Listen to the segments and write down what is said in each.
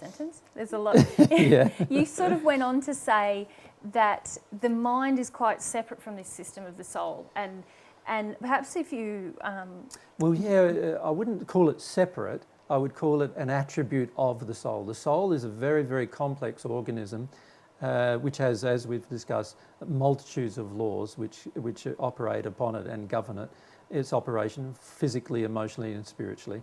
sentence. There's a lot. Yeah. You sort of went on to say that the mind is quite separate from this system of the soul, and perhaps if you... Well, yeah, I wouldn't call it separate. I would call it an attribute of the soul. The soul is a very, very complex organism which has, as we've discussed, multitudes of laws which operate upon it and govern it, its operation physically, emotionally and spiritually.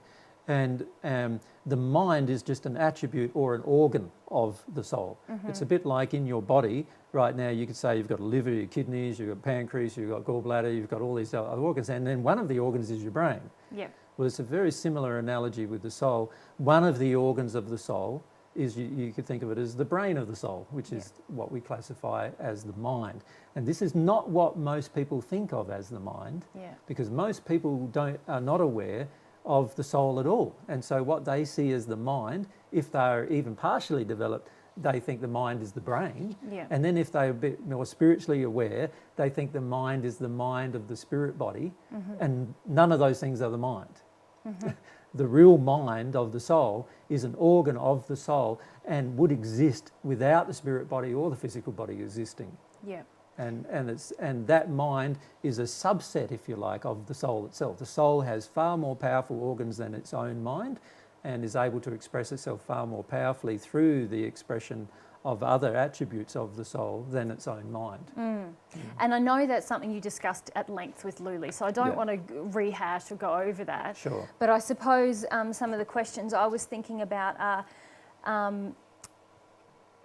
And the mind is just an attribute or an organ of the soul. Mm-hmm. It's a bit like in your body. Right now you could say you've got a liver, your kidneys, you've got pancreas, you've got gallbladder, you've got all these other organs, and then one of the organs is your brain. Yeah. Well, it's a very similar analogy with the soul. One of the organs of the soul is, you could think of it as the brain of the soul, which is what we classify as the mind. And this is not what most people think of as the mind, because most people are not aware of the soul at all. And so what they see as the mind, if they're even partially developed, they think the mind is the brain. Yeah. And then if they're a bit more spiritually aware, they think the mind is the mind of the spirit body. Mm-hmm. And none of those things are the mind. Mm-hmm. The real mind of the soul is an organ of the soul and would exist without the spirit body or the physical body existing. Yeah. And that mind is a subset, if you like, of the soul itself. The soul has far more powerful organs than its own mind and is able to express itself far more powerfully through the expression of other attributes of the soul than its own mind. Mm. Mm. And I know that's something you discussed at length with Luli, so I don't want to rehash or go over that. Sure. But I suppose some of the questions I was thinking about are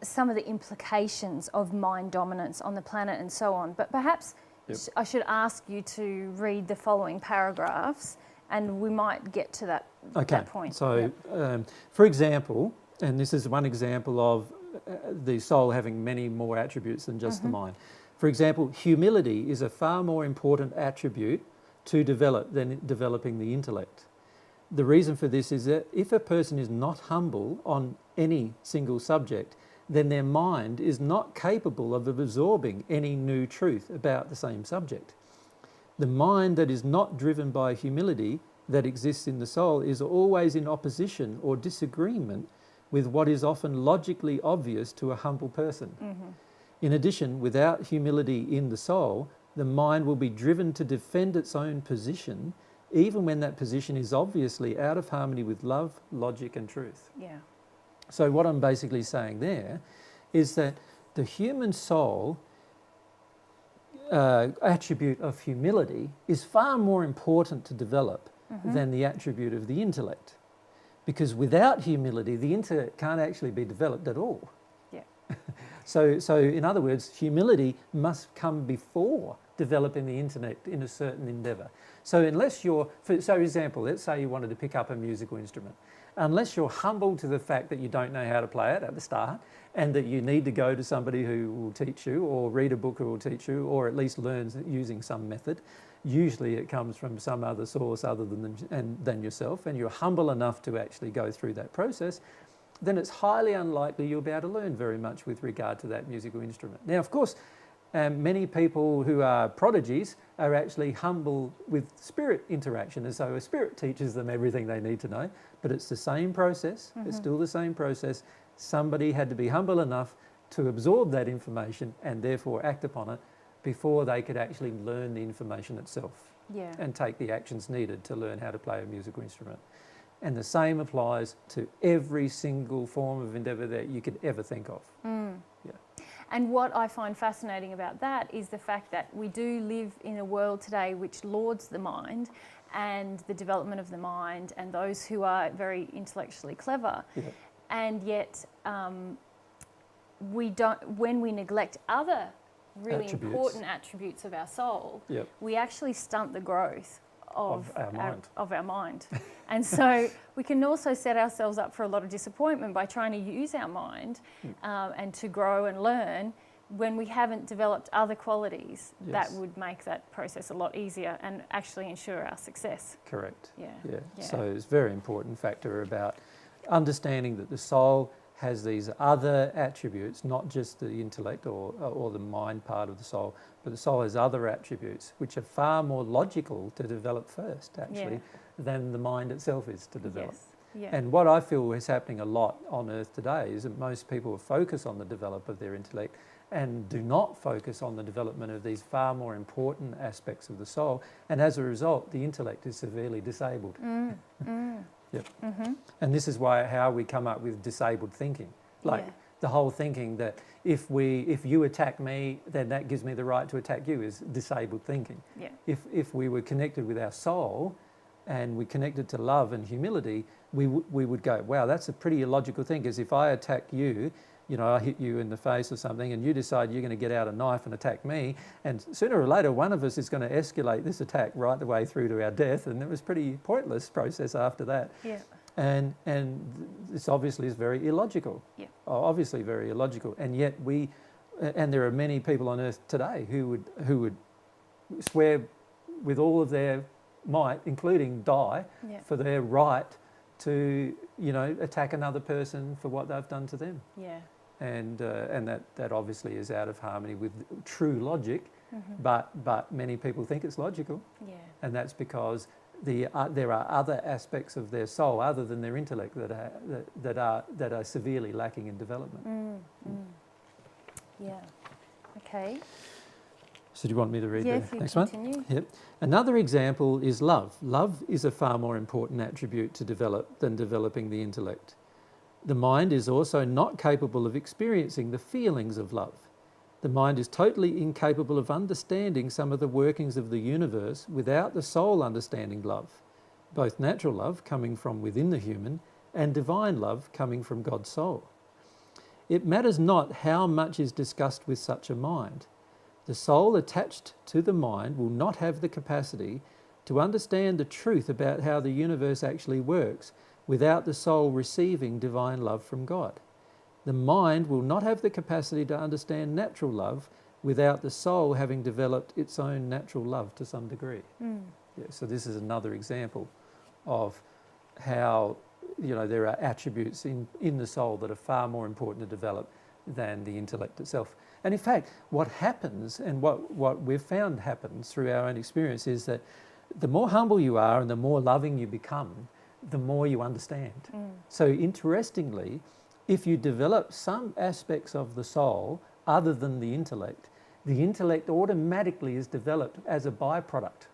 some of the implications of mind dominance on the planet and so on. But perhaps I should ask you to read the following paragraphs and we might get to that point. So, for example, and this is one example of the soul having many more attributes than just the mind. For example, humility is a far more important attribute to develop than developing the intellect. The reason for this is that if a person is not humble on any single subject, then their mind is not capable of absorbing any new truth about the same subject. The mind that is not driven by humility that exists in the soul is always in opposition or disagreement with what is often logically obvious to a humble person. Mm-hmm. In addition, without humility in the soul, the mind will be driven to defend its own position, even when that position is obviously out of harmony with love, logic and truth. Yeah. So what I'm basically saying there is that the human soul attribute of humility is far more important to develop than the attribute of the intellect. Because without humility, the intellect can't actually be developed at all. Yeah. So in other words, humility must come before developing the intellect in a certain endeavour. So unless you're, for example, let's say you wanted to pick up a musical instrument. Unless you're humble to the fact that you don't know how to play it at the start and that you need to go to somebody who will teach you or read a book who will teach you or at least learn using some method, usually it comes from some other source other than yourself, and you're humble enough to actually go through that process, then it's highly unlikely you'll be able to learn very much with regard to that musical instrument. Now, of course, many people who are prodigies are actually humble with spirit interaction, and so a spirit teaches them everything they need to know, but it's the same process, it's still the same process. Somebody had to be humble enough to absorb that information and therefore act upon it before they could actually learn the information itself and take the actions needed to learn how to play a musical instrument. And the same applies to every single form of endeavour that you could ever think of. Mm. Yeah. And what I find fascinating about that is the fact that we do live in a world today which lauds the mind and the development of the mind and those who are very intellectually clever. Yeah. And yet we don't, when we neglect other really important attributes of our soul, we actually stunt the growth of our mind. And so we can also set ourselves up for a lot of disappointment by trying to use our mind and to grow and learn when we haven't developed other qualities that would make that process a lot easier and actually ensure our success. Correct. Yeah. So it's a very important factor about understanding that the soul has these other attributes, not just the intellect or the mind part of the soul, but the soul has other attributes which are far more logical to develop first, actually, than the mind itself is to develop. Yes. Yeah. And what I feel is happening a lot on Earth today is that most people focus on the development of their intellect and do not focus on the development of these far more important aspects of the soul. And as a result, the intellect is severely disabled. Yep. And this is how we come up with disabled thinking. Like the whole thinking that if you attack me, then that gives me the right to attack you is disabled thinking. Yeah. If we were connected with our soul and we connected to love and humility, we would go, wow, that's a pretty illogical thing, because if I attack you, I hit you in the face or something, and you decide you're going to get out a knife and attack me, and sooner or later one of us is going to escalate this attack right the way through to our death, and it was a pretty pointless process after that. Yeah. And this obviously is very illogical. Yeah. Obviously very illogical, and yet and there are many people on earth today who would swear with all of their might, including die, for their right to attack another person for what they've done to them. Yeah. And that obviously is out of harmony with true logic, but many people think it's logical. Yeah. And that's because there are other aspects of their soul other than their intellect that are severely lacking in development. Yeah. Okay. So do you want me to read the next continue. one? Yep. Another example is love. Love is a far more important attribute to develop than developing the intellect. The mind is also not capable of experiencing the feelings of love. The mind is totally incapable of understanding some of the workings of the universe without the soul understanding love, both natural love coming from within the human and divine love coming from God's soul. It matters not how much is discussed with such a mind. The soul attached to the mind will not have the capacity to understand the truth about how the universe actually works without the soul receiving divine love from God. The mind will not have the capacity to understand natural love without the soul having developed its own natural love to some degree. Yeah, so this is another example of how there are attributes in the soul that are far more important to develop than the intellect itself. And in fact, what happens, and what we've found happens through our own experience, is that the more humble you are and the more loving you become, the more you understand. So interestingly, if you develop some aspects of the soul other than the intellect automatically is developed as a byproduct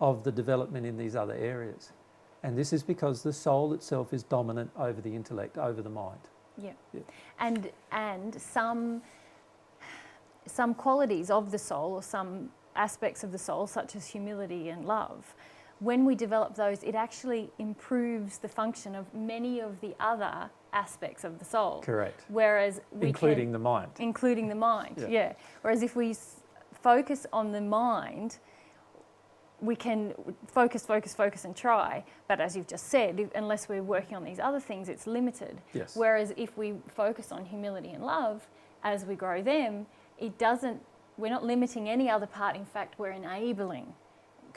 of the development in these other areas. And this is because the soul itself is dominant over the intellect, over the mind. Yeah. And some qualities of the soul, or some aspects of the soul, such as humility and love, when we develop those, it actually improves the function of many of the other aspects of the soul. Correct. Whereas including the mind. Including the mind, yeah. Whereas if we focus on the mind, we can focus and try, but as you've just said, unless we're working on these other things, it's limited. Yes. Whereas if we focus on humility and love, as we grow them, we're not limiting any other part. In fact, we're enabling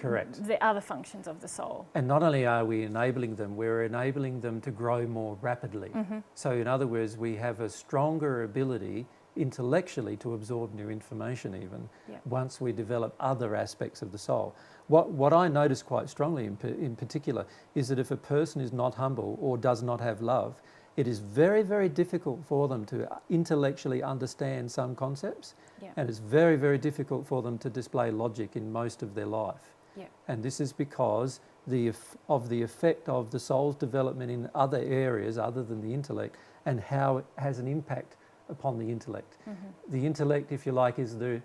the other functions of the soul. And not only are we enabling them, we're enabling them to grow more rapidly. So in other words, we have a stronger ability intellectually to absorb new information even once we develop other aspects of the soul. What I notice quite strongly in particular is that if a person is not humble or does not have love, it is very, very difficult for them to intellectually understand some concepts, and it's very, very difficult for them to display logic in most of their life. And this is because of the effect of the soul's development in other areas other than the intellect, and how it has an impact upon the intellect. The intellect, if you like, is the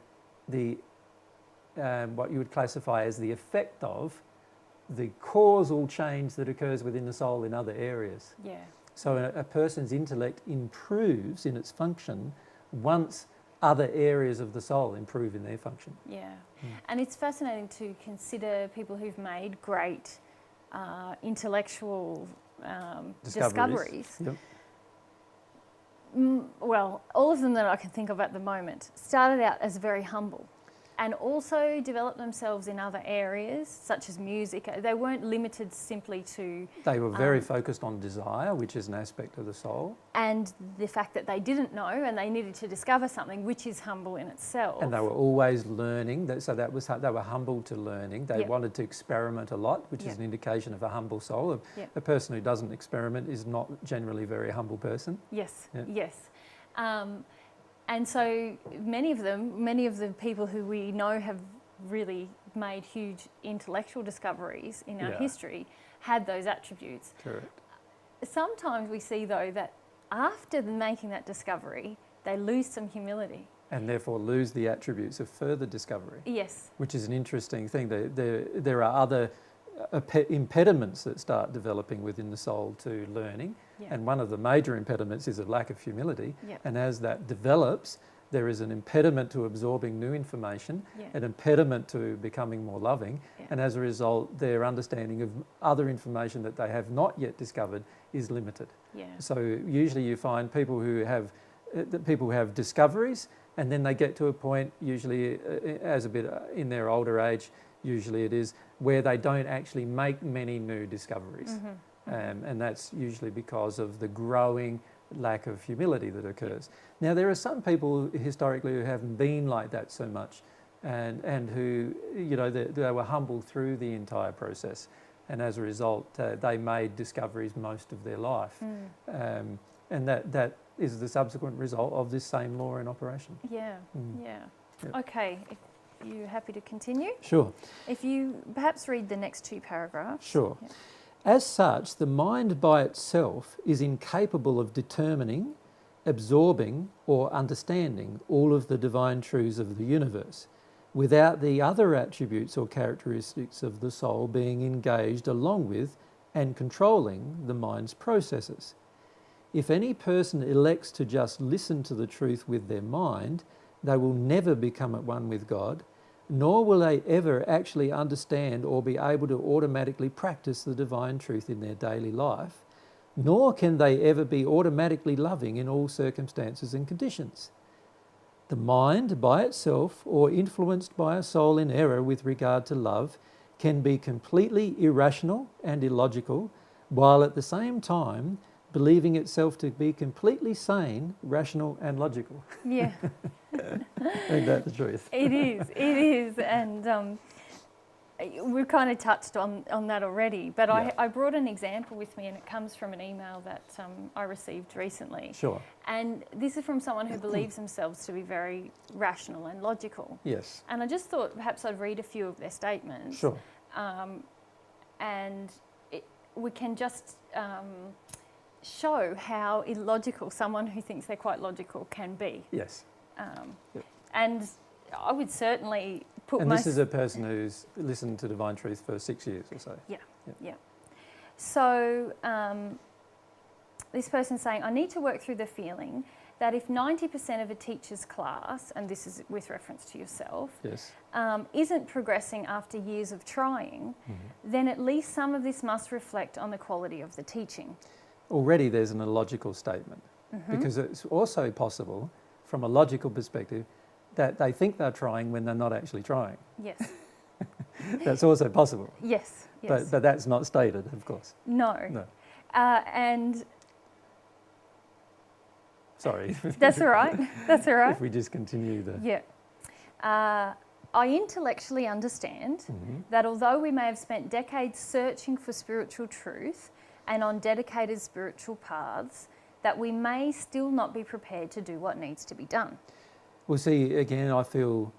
what you would classify as the effect of the causal change that occurs within the soul in other areas. So a person's intellect improves in its function once other areas of the soul improve in their function. And it's fascinating to consider people who've made great intellectual discoveries. Well, all of them that I can think of at the moment started out as very humble. and also develop themselves in other areas such as music. They weren't limited simply to... They were very focused on desire, which is an aspect of the soul. And the fact that they didn't know and they needed to discover something, which is humble in itself. And they were always learning, so they were humble to learning. They Yep. wanted to experiment a lot, which Yep. is an indication of a humble soul. Yep. A person who doesn't experiment is not generally a very humble person. Yes, Yep. yes. And so many of the people who we know have really made huge intellectual discoveries in our Yeah. history had those attributes. Correct. Sometimes we see, though, that after making that discovery, they lose some humility. And therefore lose the attributes of further discovery. Yes. Which is an interesting thing. There are other impediments that start developing within the soul to learning. Yeah. And one of the major impediments is a lack of humility. Yeah. And as that develops, there is an impediment to absorbing new information, Yeah. an impediment to becoming more loving, Yeah. and as a result, their understanding of other information that they have not yet discovered is limited. Yeah. So usually you find people who have discoveries, and then they get to a point, usually as a bit in their older age, usually it is, where they don't actually make many new discoveries. Mm-hmm. And that's usually because of the growing lack of humility that occurs. Now, there are some people historically who haven't been like that so much, and who, you know, they were humble through the entire process, and as a result, they made discoveries most of their life. And that is the subsequent result of this same law in operation. Yeah, yeah. Yep. Okay, if you're happy to continue? Sure. If you perhaps read the next two paragraphs. Sure. Yep. As such, the mind by itself is incapable of determining, absorbing, or understanding all of the divine truths of the universe, without the other attributes or characteristics of the soul being engaged along with and controlling the mind's processes. If any person elects to just listen to the truth with their mind, they will never become at one with God, nor will they ever actually understand or be able to automatically practice the divine truth in their daily life, nor can they ever be automatically loving in all circumstances and conditions. The mind by itself, or influenced by a soul in error with regard to love, can be completely irrational and illogical, while at the same time believing itself to be completely sane, rational and logical. Yeah. Ain't that the truth? It is. And we've kind of touched on that already, but Yeah. I brought an example with me, and it comes from an email that I received recently. Sure. And this is from someone who believes themselves to be very rational and logical. Yes. And I just thought perhaps I'd read a few of their statements. Sure. And we can just show how illogical someone who thinks they're quite logical can be. Yes. Yep. And I would certainly put And this is a person who's listened to Divine Truth for 6 years or so. Yeah, Yep. yeah. So this person's saying, I need to work through the feeling that if 90% of a teacher's class, and this is with reference to yourself, Yes. isn't progressing after years of trying, then at least some of this must reflect on the quality of the teaching. Already there's an illogical statement, because it's also possible, from a logical perspective, that they think they're trying when they're not actually trying. Yes. That's also possible. Yes. Yes. But that's not stated, of course. No. No. And Sorry. that's all right. That's all right. If we just continue the... Yeah. I intellectually understand that although we may have spent decades searching for spiritual truth and on dedicated spiritual paths, that we may still not be prepared to do what needs to be done. Well, see, again, I feel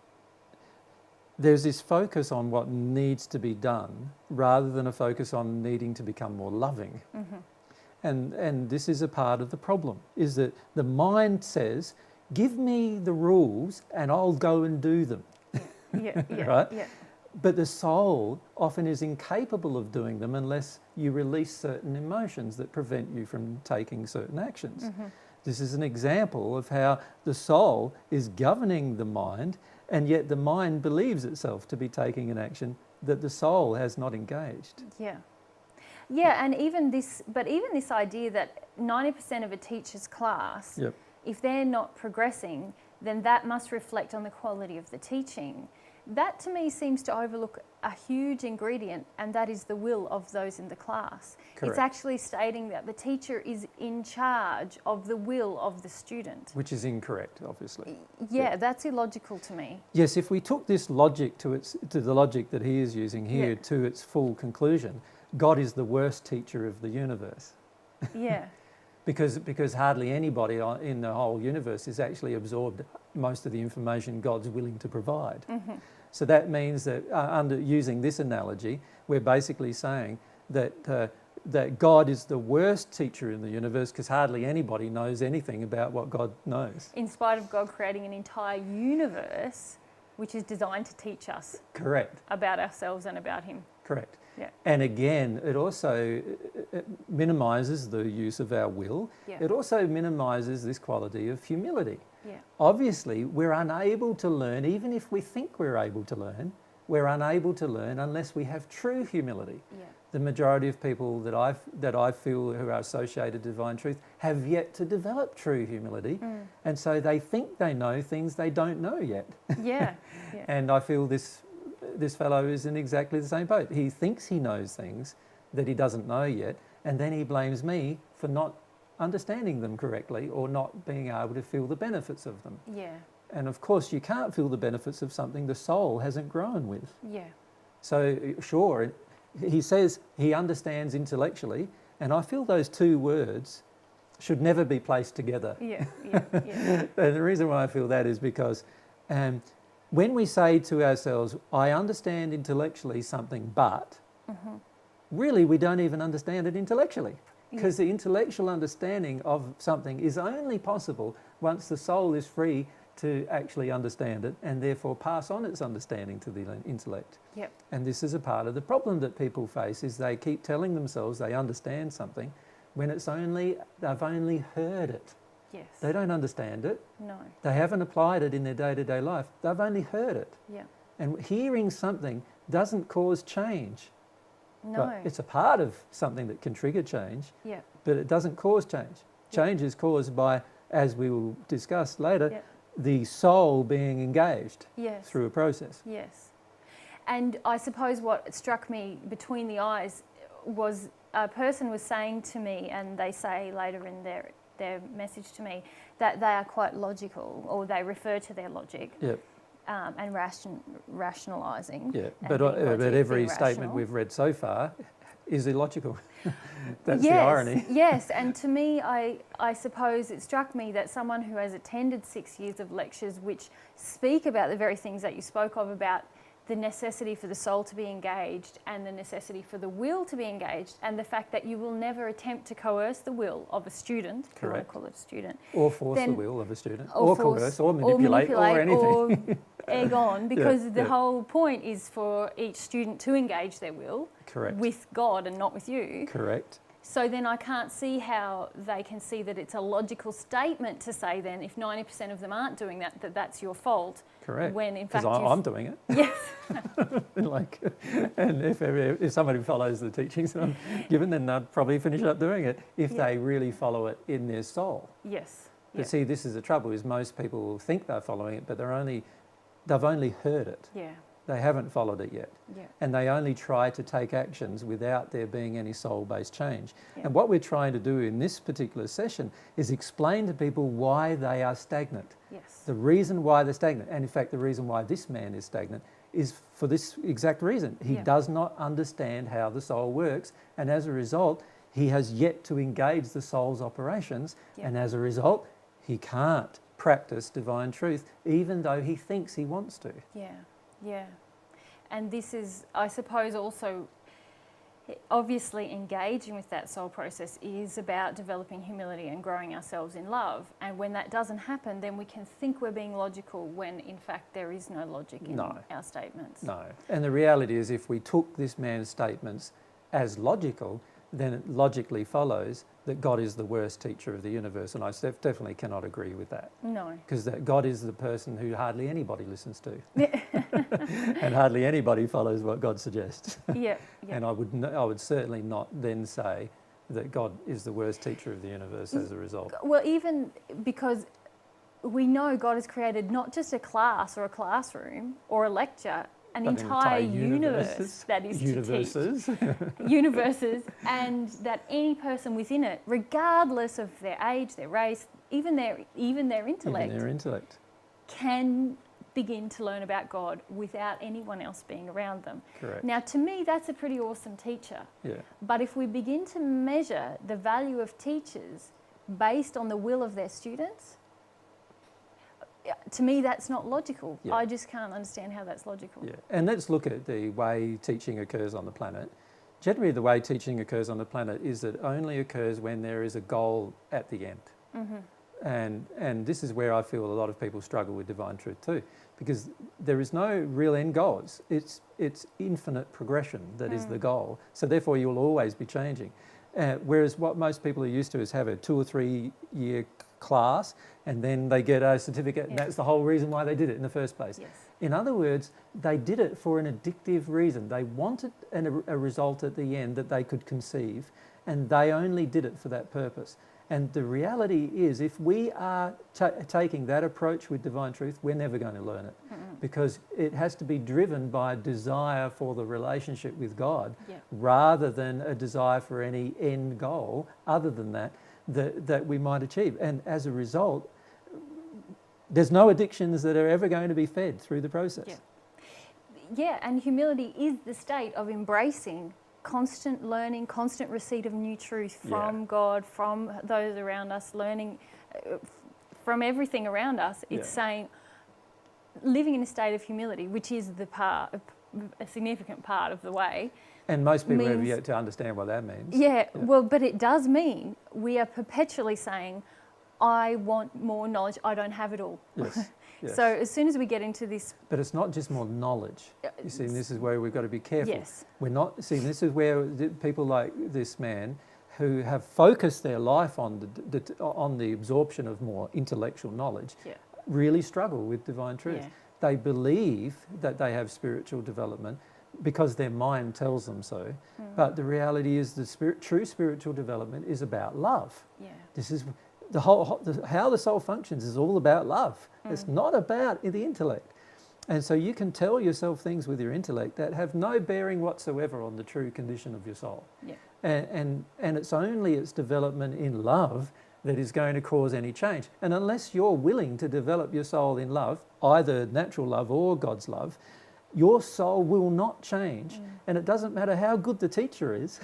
there's this focus on what needs to be done rather than a focus on needing to become more loving. And this is a part of the problem, is that the mind says, give me the rules and I'll go and do them. Yeah, yeah, Right? yeah. But the soul often is incapable of doing them unless you release certain emotions that prevent you from taking certain actions. This is an example of how the soul is governing the mind, and yet the mind believes itself to be taking an action that the soul has not engaged. Yeah. Yeah, and even this idea that 90% of a teacher's class, Yep. if they're not progressing, then that must reflect on the quality of the teaching. That to me seems to overlook a huge ingredient, and that is the will of those in the class. Correct. It's actually stating that the teacher is in charge of the will of the student. Which is incorrect, obviously. Yeah, that's illogical to me. Yes, if we took this logic to the logic that he is using here Yeah. to its full conclusion, God is the worst teacher of the universe. Yeah. Because hardly anybody in the whole universe has actually absorbed most of the information God's willing to provide. Mm-hmm. So that means that under using this analogy, we're basically saying that that God is the worst teacher in the universe because hardly anybody knows anything about what God knows. In spite of God creating an entire universe which is designed to teach us Correct. about ourselves and about Him. Correct. Yeah. And again, it also minimises the use of our will. Yeah. It also minimises this quality of humility. Yeah. Obviously, we're unable to learn, even if we think we're able to learn, we're unable to learn unless we have true humility. Yeah. The majority of people that I feel who are associated to divine truth have yet to develop true humility, and so they think they know things they don't know yet. Yeah. Yeah. And I feel this fellow is in exactly the same boat. He thinks he knows things that he doesn't know yet, and then he blames me for not understanding them correctly or not being able to feel the benefits of them. Yeah. And of course, you can't feel the benefits of something the soul hasn't grown with. Yeah. So, sure, he says he understands intellectually, and I feel those two words should never be placed together. Yeah. Yeah. Yeah. And the reason why I feel that is because when we say to ourselves, I understand intellectually something, but really we don't even understand it intellectually. Because the intellectual understanding of something is only possible once the soul is free to actually understand it and therefore pass on its understanding to the intellect. Yep. And this is a part of the problem that people face, is they keep telling themselves they understand something when they've only heard it. Yes. They don't understand it. No. They haven't applied it in their day-to-day life. They've only heard it. Yeah. And hearing something doesn't cause change. No. Well, it's a part of something that can trigger change, Yeah. but it doesn't cause change. Change is caused by, as we will discuss later, Yeah. the soul being engaged Yes. through a process. Yes. And I suppose what struck me between the eyes was a person was saying to me, and they say later in their message to me, that they are quite logical, or they refer to their logic Yep. and rationalising. Yeah, and but being logic, every being statement rational. we've read so far is illogical. That's Yes, the irony. Yes, and to me, I suppose it struck me that someone who has attended 6 years of lectures which speak about the very things that you spoke of, about the necessity for the soul to be engaged and the necessity for the will to be engaged, and the fact that you will never attempt to coerce the will of a student, if you want to Correct. call it a student, Or force the then- will of a student, or or force- coerce, or manipulate, or anything. or egg on, because the yeah. whole point is for each student to engage their will Correct. with God and not with you. Correct. So then I can't see how they can see that it's a logical statement to say then, if 90% of them aren't doing that, that's your fault. Correct. When in Because fact I'm doing it. Yes. And if somebody follows the teachings that I'm given, then they'll probably finish up doing it if Yeah. they really follow it in their soul. Yes. But Yeah. see, this is the trouble: is most people will think they're following it, but they've only heard it. Yeah. They haven't followed it yet. Yeah. And they only try to take actions without there being any soul-based change. Yeah. And what we're trying to do in this particular session is explain to people why they are stagnant. Yes. The reason why they're stagnant, and in fact the reason why this man is stagnant, is for this exact reason. He Yeah. does not understand how the soul works, and as a result he has yet to engage the soul's operations, Yeah. and as a result he can't practice divine truth even though he thinks he wants to. Yeah. Yeah. And this is, I suppose, also obviously engaging with that soul process is about developing humility and growing ourselves in love. And when that doesn't happen, then we can think we're being logical when in fact there is no logic in No. our statements. No. And the reality is, if we took this man's statements as logical, then it logically follows that God is the worst teacher of the universe. And I definitely cannot agree with that. No. Because God is the person who hardly anybody listens to. And hardly anybody follows what God suggests. Yeah. Yeah. And I would certainly not then say that God is the worst teacher of the universe as a result. Well, even because we know God has created not just a class or a classroom or a lecture, an entire universe that is universes. to teach. Universes, and that any person within it, regardless of their age, their race, even their intellect, can begin to learn about God without anyone else being around them. Correct. Now, to me, that's a pretty awesome teacher. Yeah. But if we begin to measure the value of teachers based on the will of their students, to me, that's not logical. Yeah. I just can't understand how that's logical. Yeah. And let's look at the way teaching occurs on the planet. Generally, the way teaching occurs on the planet is that it only occurs when there is a goal at the end. And this is where I feel a lot of people struggle with divine truth too, because there is no real end goal. It's infinite progression that is the goal. So therefore, you'll always be changing. Whereas what most people are used to is have a 2 or 3 year class and then they get a certificate, and that's the whole reason why they did it in the first place. Yes. In other words, they did it for an addictive reason. They wanted a result at the end that they could conceive, and they only did it for that purpose. And the reality is, if we are taking that approach with divine truth, we're never going to learn it, because it has to be driven by a desire for the relationship with God, rather than a desire for any end goal other than that we might achieve. And as a result, there's no addictions that are ever going to be fed through the process. Yeah, and humility is the state of embracing constant learning, constant receipt of new truth from God, from those around us, learning from everything around us. It's saying, living in a state of humility, which is a significant part of the way. And most people have yet to understand what that means. Well, but it does mean we are perpetually saying, I want more knowledge, I don't have it all. Yes. Yes. So as soon as we get into this... But it's not just more knowledge. You see, and this is where we've got to be careful. Yes. We're not... See, this is where people like this man who have focused their life on the absorption of more intellectual knowledge really struggle with divine truth. Yeah. They believe that they have spiritual development because their mind tells them so. But the reality is true spiritual development is about love. Yeah. This is... how the soul functions is all about love. It's not about the intellect. And so you can tell yourself things with your intellect that have no bearing whatsoever on the true condition of your soul. Yeah. And it's only its development in love that is going to cause any change. And unless you're willing to develop your soul in love, either natural love or God's love, your soul will not change. And it doesn't matter how good the teacher is.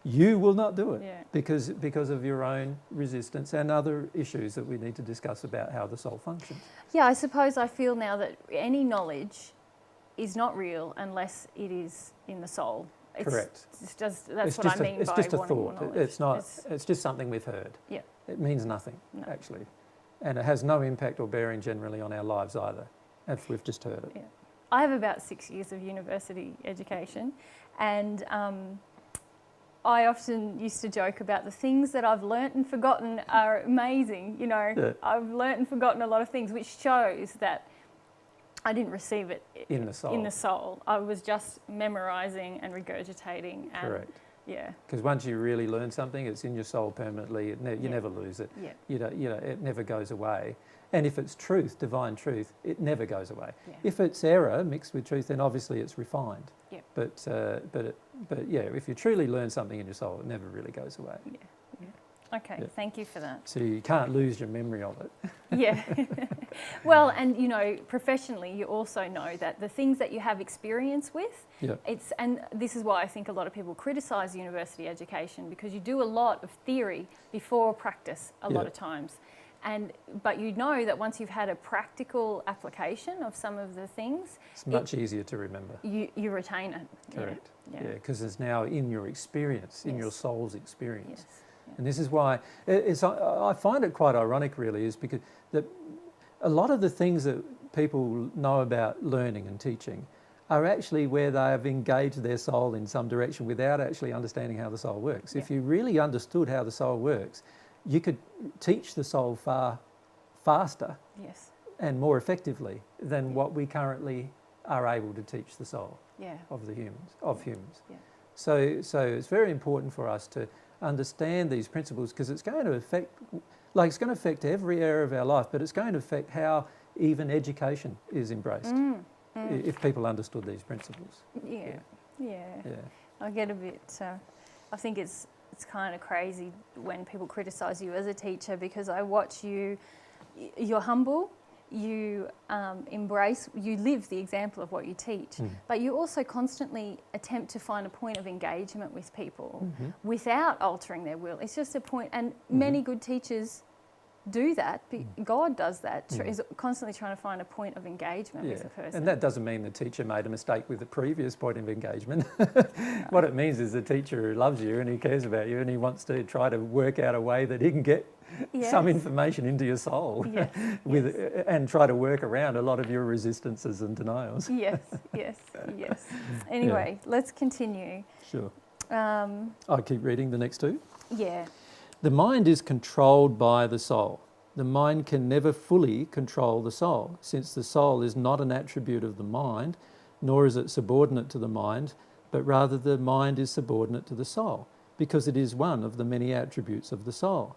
You will not do it because of your own resistance and other issues that we need to discuss about how the soul functions. Yeah, I suppose I feel now that any knowledge is not real unless it is in the soul. Correct. It's just, that's what I mean by it's just a wanting more thought. knowledge. It's not. It's just something we've heard. Yeah. It means nothing, actually. And it has no impact or bearing generally on our lives either, if we've just heard it. Yeah. I have about 6 years of university education, and I often used to joke about the things that I've learnt and forgotten are amazing. You know, I've learnt and forgotten a lot of things, which shows that I didn't receive it in the soul. In the soul, I was just memorising and regurgitating. And correct. Yeah. Because once you really learn something, it's in your soul permanently. You never lose it. Yeah. You know, it never goes away. And if it's truth, divine truth, it never goes away. Yeah. If it's error mixed with truth, then obviously it's refined. Yeah. But yeah, if you truly learn something in your soul, it never really goes away. Yeah. Okay, thank you for that. So you can't lose your memory of it. Yeah. Well, and you know, professionally, you also know that the things that you have experience with, and this is why I think a lot of people criticise university education, because you do a lot of theory before practice a lot of times. But you know that once you've had a practical application of some of the things, it's much easier to remember. You retain it. Correct. Yeah, because it's now in your experience, in your soul's experience. Yes. Yeah. And this is why I find it quite ironic, really, is because a lot of the things that people know about learning and teaching are actually where they have engaged their soul in some direction without actually understanding how the soul works. Yeah. If you really understood how the soul works, you could teach the soul far faster and more effectively than what we currently are able to teach the soul of humans. Yeah. So it's very important for us to understand these principles, because it's going to affect Like, it's going to affect every area of our life, but it's going to affect how even education is embraced if people understood these principles. Yeah. I get a bit. I think it's kind of crazy when people criticise you as a teacher, because I watch you. You're humble. You embrace, you live the example of what you teach, but you also constantly attempt to find a point of engagement with people without altering their will. It's just a point, and many good teachers do that. God does that, is constantly trying to find a point of engagement with a person. And that doesn't mean the teacher made a mistake with the previous point of engagement. What it means is the teacher loves you and he cares about you and he wants to try to work out a way that he can get some information into your soul and try to work around a lot of your resistances and denials. Yes. Anyway, let's continue. Sure. I'll keep reading the next two. Yeah. The mind is controlled by the soul. The mind can never fully control the soul, since the soul is not an attribute of the mind, nor is it subordinate to the mind, but rather the mind is subordinate to the soul, because it is one of the many attributes of the soul.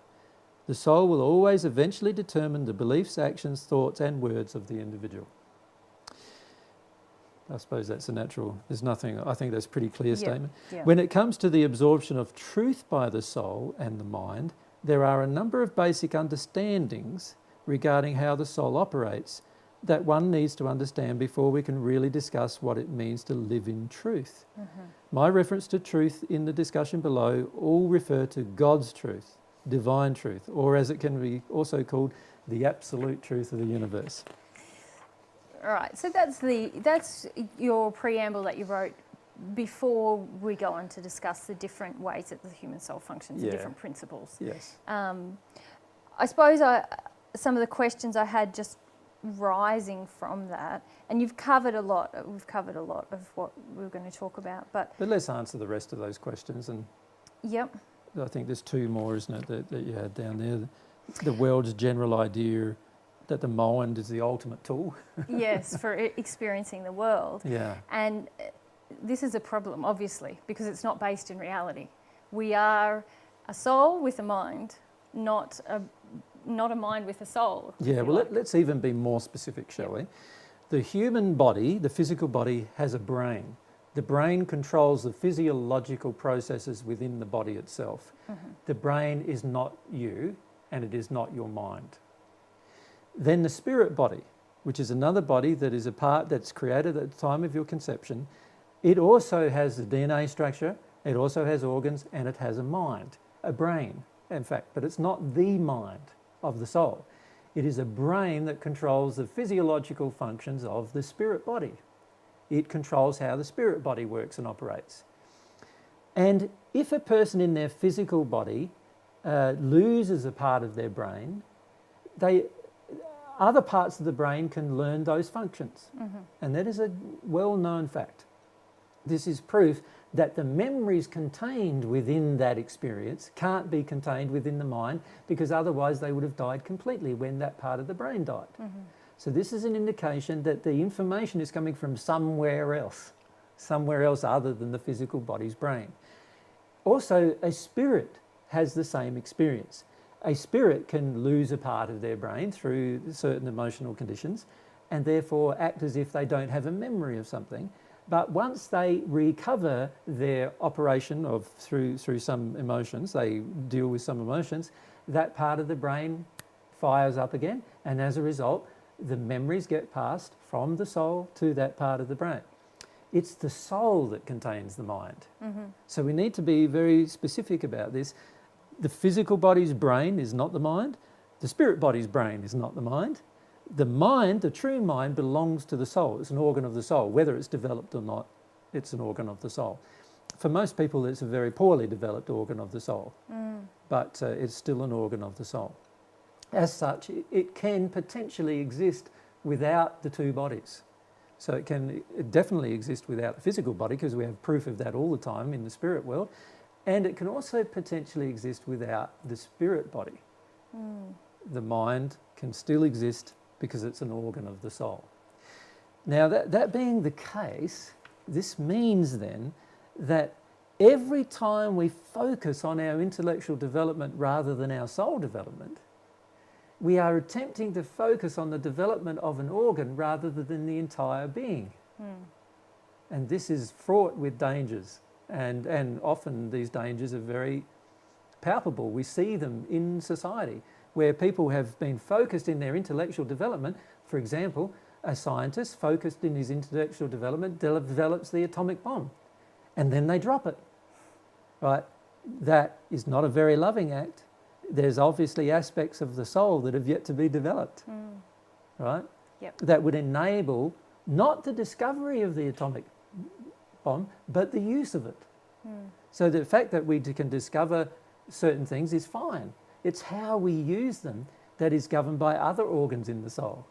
The soul will always eventually determine the beliefs, actions, thoughts, and words of the individual. I suppose that's a natural, there's nothing, I think that's a pretty clear statement. Yeah. When it comes to the absorption of truth by the soul and the mind, there are a number of basic understandings regarding how the soul operates that one needs to understand before we can really discuss what it means to live in truth. My reference to truth in the discussion below all refer to God's truth, divine truth, or as it can be also called, the absolute truth of the universe. All right, so that's your preamble that you wrote before we go on to discuss the different ways that the human soul functions, the different principles. Yes. I suppose some of the questions I had just rising from that, and you've covered a lot. We've covered a lot of what we were going to talk about, but let's answer the rest of those questions. And I think there's two more, isn't it, that you had down there. The world's general idea that the mind is the ultimate tool. Yes, for experiencing the world. Yeah. And this is a problem, obviously, because it's not based in reality. We are a soul with a mind, not a mind with a soul. Yeah, well, let's even be more specific, shall we? The human body, the physical body, has a brain. The brain controls the physiological processes within the body itself. The brain is not you, and it is not your mind. Then the spirit body, which is another body that is a part that's created at the time of your conception, it also has the DNA structure, it also has organs, and it has a mind, a brain, in fact, but it's not the mind of the soul. It is a brain that controls the physiological functions of the spirit body. It controls how the spirit body works and operates. And if a person in their physical body loses a part of their brain, other parts of the brain can learn those functions. And that is a well-known fact. This is proof that the memories contained within that experience can't be contained within the mind, because otherwise they would have died completely when that part of the brain died. So this is an indication that the information is coming from somewhere else other than the physical body's brain. Also, a spirit has the same experience. A spirit can lose a part of their brain through certain emotional conditions and therefore act as if they don't have a memory of something. But once they recover their operation through some emotions, they deal with some emotions, that part of the brain fires up again, and as a result, the memories get passed from the soul to that part of the brain. It's the soul that contains the mind. So we need to be very specific about this. The physical body's brain is not the mind. The spirit body's brain is not the mind. The mind, the true mind, belongs to the soul. It's an organ of the soul. Whether it's developed or not, it's an organ of the soul. For most people, it's a very poorly developed organ of the soul, but it's still an organ of the soul. As such, it can potentially exist without the two bodies. So it can definitely exist without a physical body, because we have proof of that all the time in the spirit world. And it can also potentially exist without the spirit body. The mind can still exist because it's an organ of the soul. Now, that being the case, this means then that every time we focus on our intellectual development rather than our soul development, we are attempting to focus on the development of an organ rather than the entire being. And this is fraught with dangers, and often these dangers are very palpable. We see them in society where people have been focused in their intellectual development. For example, a scientist focused in his intellectual development develops the atomic bomb, and then they drop it. Right? That is not a very loving act. There's obviously aspects of the soul that have yet to be developed, right? Yep. That would enable not the discovery of the atomic bomb, but the use of it. So the fact that we can discover certain things is fine. It's how we use them that is governed by other organs in the soul.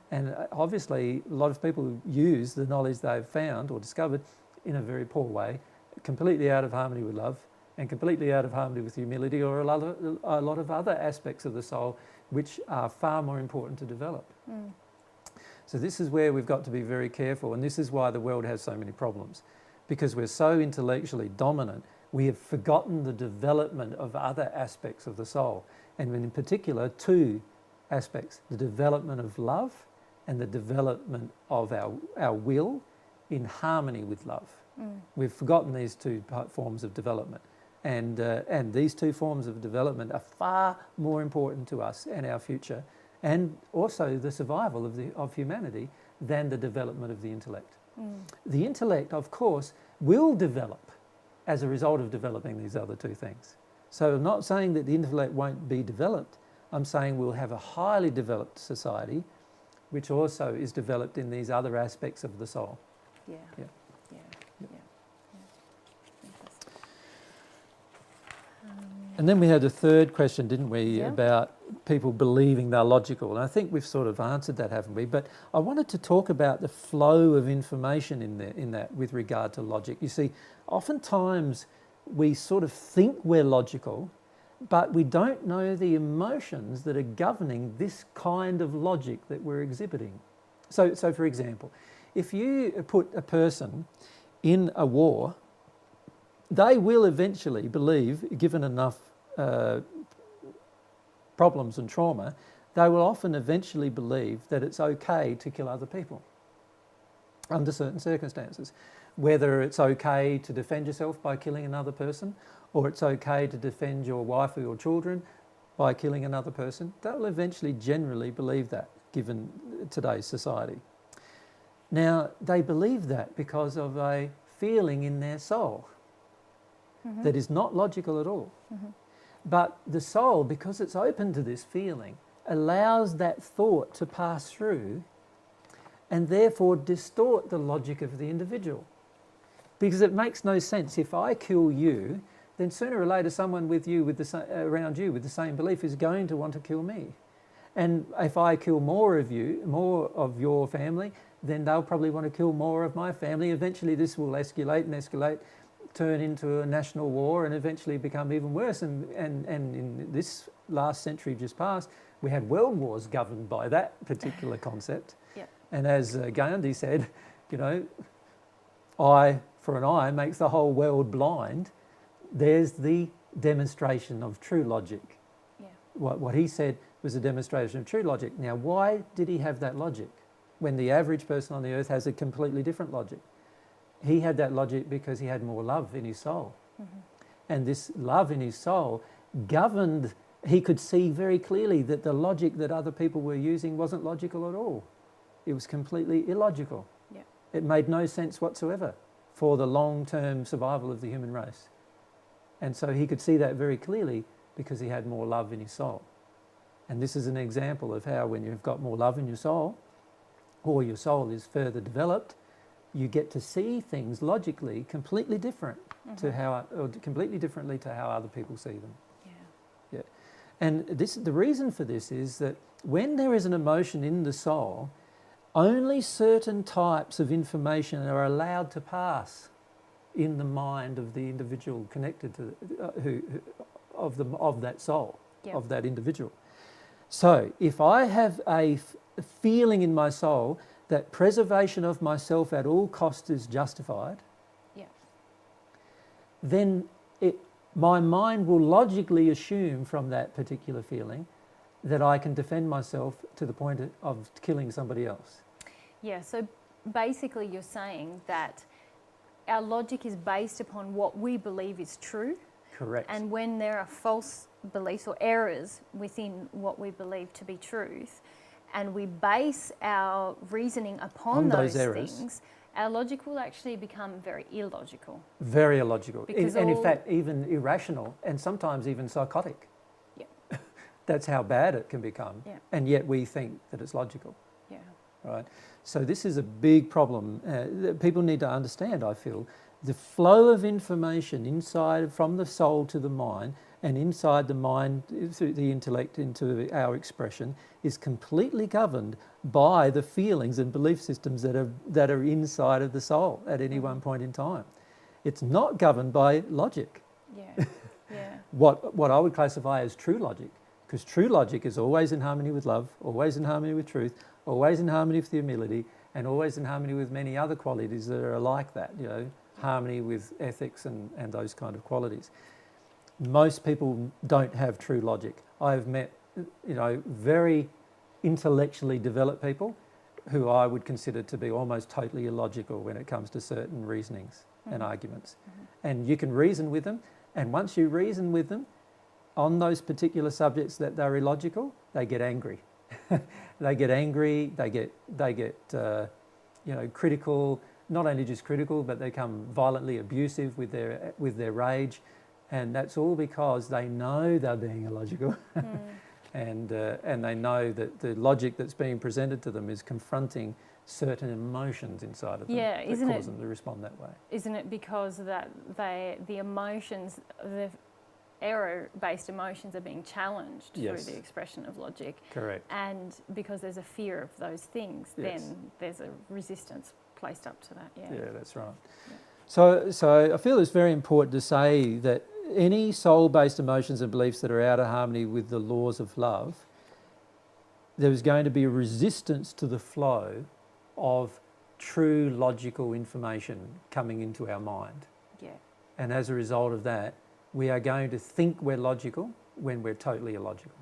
And obviously, a lot of people use the knowledge they've found or discovered in a very poor way, completely out of harmony with love, and completely out of harmony with humility, or a lot of other aspects of the soul which are far more important to develop. So this is where we've got to be very careful, and this is why the world has so many problems. Because we're so intellectually dominant, we have forgotten the development of other aspects of the soul, and in particular two aspects: the development of love and the development of our will in harmony with love. We've forgotten these two forms of development. And these two forms of development are far more important to us and our future, and also the survival of humanity, than the development of the intellect. The intellect, of course, will develop as a result of developing these other two things. So I'm not saying that the intellect won't be developed. I'm saying we'll have a highly developed society, which also is developed in these other aspects of the soul. Yeah. Yeah. And then we had a third question, didn't we, about people believing they're logical. And I think we've sort of answered that, haven't we? But I wanted to talk about the flow of information in that with regard to logic. You see, oftentimes we sort of think we're logical, but we don't know the emotions that are governing this kind of logic that we're exhibiting. So for example, if you put a person in a war, they will eventually believe, given enough problems and trauma, they will often eventually believe that it's okay to kill other people under certain circumstances. Whether it's okay to defend yourself by killing another person, or it's okay to defend your wife or your children by killing another person, they'll eventually generally believe that, given today's society. Now, they believe that because of a feeling in their soul that is not logical at all. But the soul, because it's open to this feeling, allows that thought to pass through and therefore distort the logic of the individual. Because it makes no sense. If I kill you, then sooner or later someone with you, around you with the same belief is going to want to kill me. And if I kill more of you, more of your family, then they'll probably want to kill more of my family. Eventually this will escalate, turn into a national war, and eventually become even worse. And in this last century just past, we had world wars governed by that particular concept. Yep. And as Ghandi said, you know, eye for an eye makes the whole world blind. There's the demonstration of true logic. Yeah. What he said was a demonstration of true logic. Now, why did he have that logic when the average person on the earth has a completely different logic? He had that logic because he had more love in his soul. And this love in his soul governed, he could see very clearly that the logic that other people were using wasn't logical at all. It was completely illogical. Yeah. It made no sense whatsoever for the long-term survival of the human race. And so he could see that very clearly because he had more love in his soul. And this is an example of how when you've got more love in your soul, or your soul is further developed, you get to see things logically completely different completely differently to how other people see them. Yeah. And the reason for this is that when there is an emotion in the soul, only certain types of information are allowed to pass in the mind of the individual connected to of that soul, of that individual. So if I have a feeling in my soul that preservation of myself at all costs is justified, then my mind will logically assume from that particular feeling that I can defend myself to the point of killing somebody else. Yeah, so basically you're saying that our logic is based upon what we believe is true. Correct. And when there are false beliefs or errors within what we believe to be truth, and we base our reasoning upon those things, our logic will actually become very illogical. Very illogical. And in fact, even irrational and sometimes even psychotic. Yeah. That's how bad it can become. Yeah. And yet we think that it's logical. Yeah. Right? So this is a big problem that people need to understand, I feel. The flow of information from the soul to the mind and inside the mind through the intellect into our expression is completely governed by the feelings and belief systems that are inside of the soul at any one point in time. It's not governed by logic. Yeah. Yeah. What I would classify as true logic, because true logic is always in harmony with love, always in harmony with truth, always in harmony with humility, and always in harmony with many other qualities that are like that, harmony with ethics and those kind of qualities. Most people don't have true logic. I've met, very intellectually developed people who I would consider to be almost totally illogical when it comes to certain reasonings and arguments. And you can reason with them, and once you reason with them on those particular subjects that they're illogical, they get angry. They get angry, they get critical, not only just critical, but they become violently abusive with their rage. And that's all because they know they're being illogical. And they know that the logic that's being presented to them is confronting certain emotions inside of them that cause them to respond that way. Isn't it because that the emotions, the error-based emotions are being challenged through the expression of logic? Correct. And because there's a fear of those things, then there's a resistance placed up to that. Yeah, that's right. Yeah. So I feel it's very important to say that any soul-based emotions and beliefs that are out of harmony with the laws of love, there's going to be a resistance to the flow of true logical information coming into our mind. Yeah. And as a result of that, we are going to think we're logical when we're totally illogical.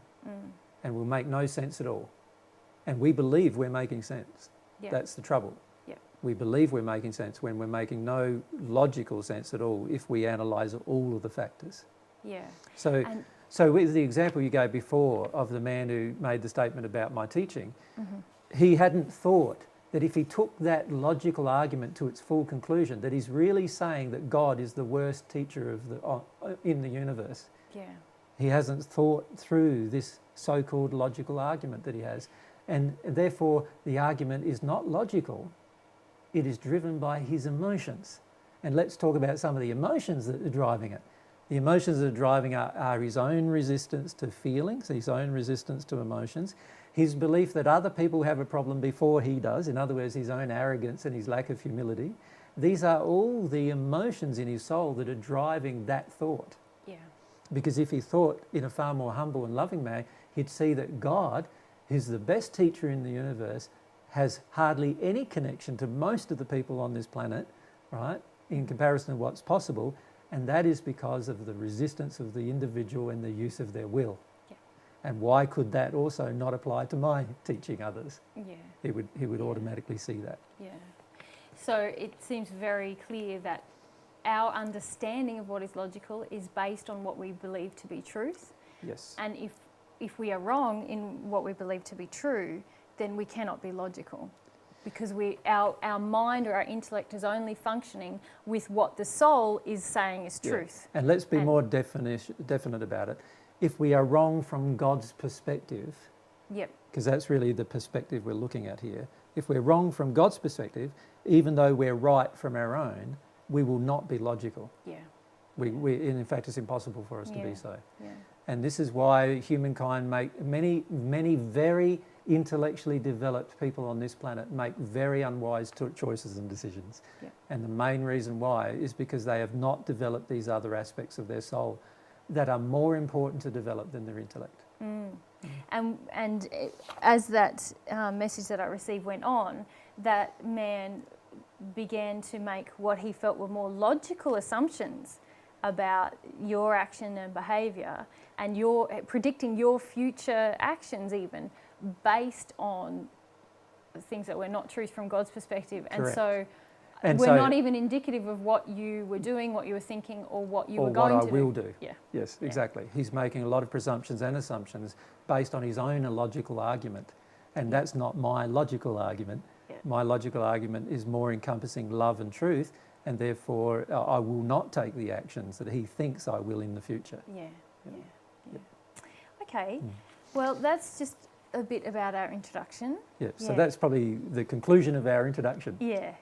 And we'll make no sense at all. And we believe we're making sense. Yeah. That's the trouble. Yeah. We believe we're making sense when we're making no logical sense at all if we analyse all of the factors. Yeah. So with the example you gave before of the man who made the statement about my teaching, he hadn't thought that if he took that logical argument to its full conclusion, that he's really saying that God is the worst teacher in the universe. Yeah. He hasn't thought through this so-called logical argument that he has. And therefore, the argument is not logical. It is driven by his emotions. And let's talk about some of the emotions that are driving it. The emotions that are driving are his own resistance to feelings, his own resistance to emotions, his belief that other people have a problem before he does, in other words, his own arrogance and his lack of humility. These are all the emotions in his soul that are driving that thought. Yeah. Because if he thought in a far more humble and loving manner, he'd see that God, who's the best teacher in the universe, has hardly any connection to most of the people on this planet, right, in comparison to what's possible, and that is because of the resistance of the individual and the use of their will. Yeah. And why could that also not apply to my teaching others? Yeah. He would automatically see that. Yeah. So it seems very clear that our understanding of what is logical is based on what we believe to be truth. Yes. And if we are wrong in what we believe to be true, then we cannot be logical, because our mind or our intellect is only functioning with what the soul is saying is truth. And let's be more definite about it. If we are wrong from God's perspective, because that's really the perspective we're looking at here. If we're wrong from God's perspective, even though we're right from our own, we will not be logical. Yeah. In fact, it's impossible for us to be so. Yeah. And this is why humankind many very intellectually developed people on this planet make very unwise choices and decisions. Yeah. And the main reason why is because they have not developed these other aspects of their soul that are more important to develop than their intellect. And as that message that I received went on, that man began to make what he felt were more logical assumptions about your action and behaviour, and you're predicting your future actions even based on things that were not truth from God's perspective. Correct. And so we're not even indicative of what you were doing, what you were thinking, or what you were going to do. Or what I will do. Yeah. Yes, exactly. He's making a lot of presumptions and assumptions based on his own illogical argument. And that's not my logical argument. Yeah. My logical argument is more encompassing love and truth, and therefore I will not take the actions that he thinks I will in the future. Yeah. Okay. Well, that's just a bit about our introduction. Yeah, so that's probably the conclusion of our introduction. Yeah.